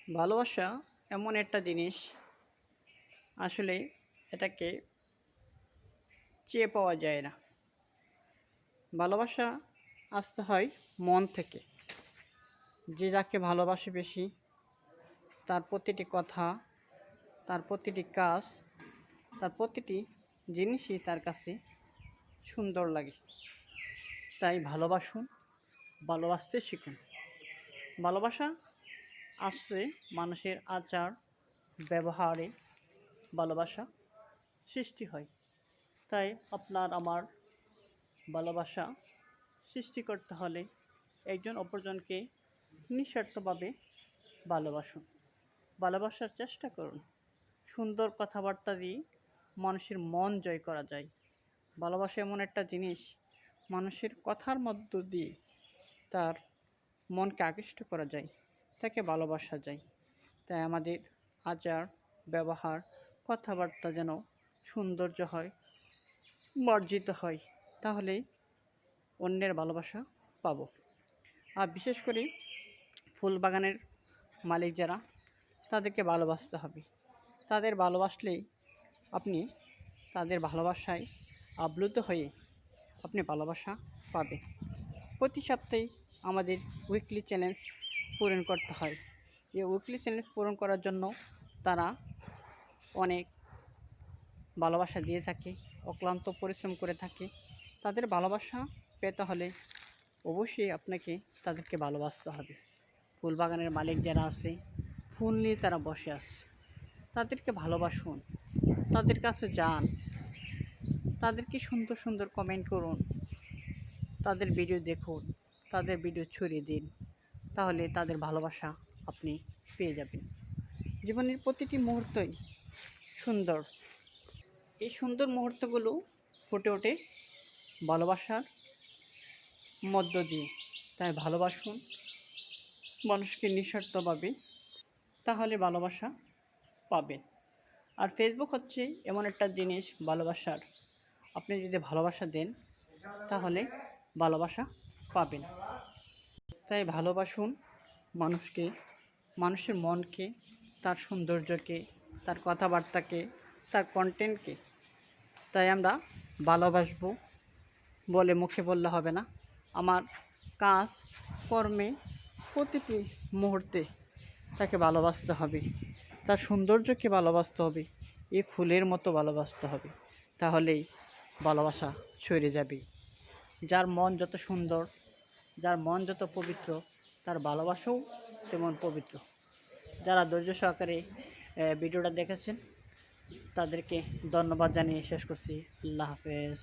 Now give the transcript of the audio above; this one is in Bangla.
ভালোবাসা এমন একটা জিনিস, আসলে এটাকে চেয়ে পাওয়া যায় না। ভালোবাসা আসতে হয় মন থেকে। যে যাকে ভালোবাসে বেশি, তার প্রতিটি কথা, তার প্রতিটি কাজ, তার প্রতিটি জিনিসই তার কাছে সুন্দর লাগে। তাই ভালোবাসুন, ভালোবাসতে শিখুন। ভালোবাসা আসছে মানুষের আচার ব্যবহারে, ভালোবাসা সৃষ্টি হয়। তাই আপনার আমার ভালোবাসা সৃষ্টি করতে হলে একজন অপরজনকে নিঃস্বার্থভাবে ভালোবাসুন, ভালোবাসার চেষ্টা করুন। সুন্দর কথাবার্তা দিয়ে মানুষের মন জয় করা যায়। ভালোবাসা এমন একটা জিনিস, মানুষের কথার মধ্য দিয়ে তার মনকে আকৃষ্ট করা যায়, তাকে ভালোবাসা যায়। তাই আমাদের আচার ব্যবহার কথাবার্তা যেন সৌন্দর্য হয়, মার্জিত হয়, তাহলেই অন্যের ভালোবাসা পাবো। আর বিশেষ করে ফুল বাগানের মালিক যারা, তাদেরকে ভালোবাসতে হবে। তাদের ভালোবাসলেই আপনি তাদের ভালোবাসায় আপ্লুত হয়ে আপনি ভালোবাসা পাবেন। প্রতি সপ্তাহে আমাদের উইকলি চ্যালেঞ্জ পূরণ করতে হয়। এই উইকলি চ্যালেঞ্জ পূরণ করার জন্য তারা অনেক ভালোবাসা দিয়ে থাকে, অক্লান্ত পরিশ্রম করে থাকে। তাদের ভালোবাসা পেতে হলে অবশ্যই আপনাকে তাদেরকে ভালোবাসতে হবে। ফুল বাগানের মালিক যারা আছে, ফুল নিয়ে তারা বসে আছে, তাদেরকে ভালোবাসুন, তাদের কাছে যান, তাদেরকে সুন্দর সুন্দর কমেন্ট করুন, তাদের ভিডিও দেখুন, তাদের ভিডিও ছড়িয়ে দিন, তাহলে তাদের ভালোবাসা আপনি পেয়ে যাবেন। জীবনের প্রতিটি মুহূর্তই সুন্দর। এই সুন্দর মুহূর্তগুলো ফুটে ওঠে ভালোবাসার মধ্য দিয়ে। তাই ভালোবাসুন মানুষকে নিঃস্বার্থভাবে, তাহলে ভালোবাসা পাবেন। আর ফেসবুক হচ্ছে এমন একটা জিনিস ভালোবাসার, আপনি যদি ভালোবাসা দেন তাহলে ভালোবাসা পাবেন। তাই ভালোবাসুন মানুষকে, মানুষের মনকে, তার সৌন্দর্যকে, তার কথাবার্তাকে, তার কন্টেন্টকে। তাই আমরা ভালোবাসবো বলে মুখে বললে হবে না, আমার কাজ কর্মে প্রতিটি মুহূর্তে তাকে ভালোবাসতে হবে, তার সৌন্দর্যকে ভালোবাসতে হবে, এই ফুলের মতো ভালোবাসতে হবে। তাহলেই ভালোবাসা ছড়িয়ে যাবে। যার মন যত সুন্দর, যার মন যত পবিত্র, তার ভালোবাসাও তেমন পবিত্র। যারা ধৈর্য সহকারে ভিডিওটা দেখেছেন, তাদেরকে ধন্যবাদ জানিয়ে শেষ করছি। আল্লাহ হাফেজ।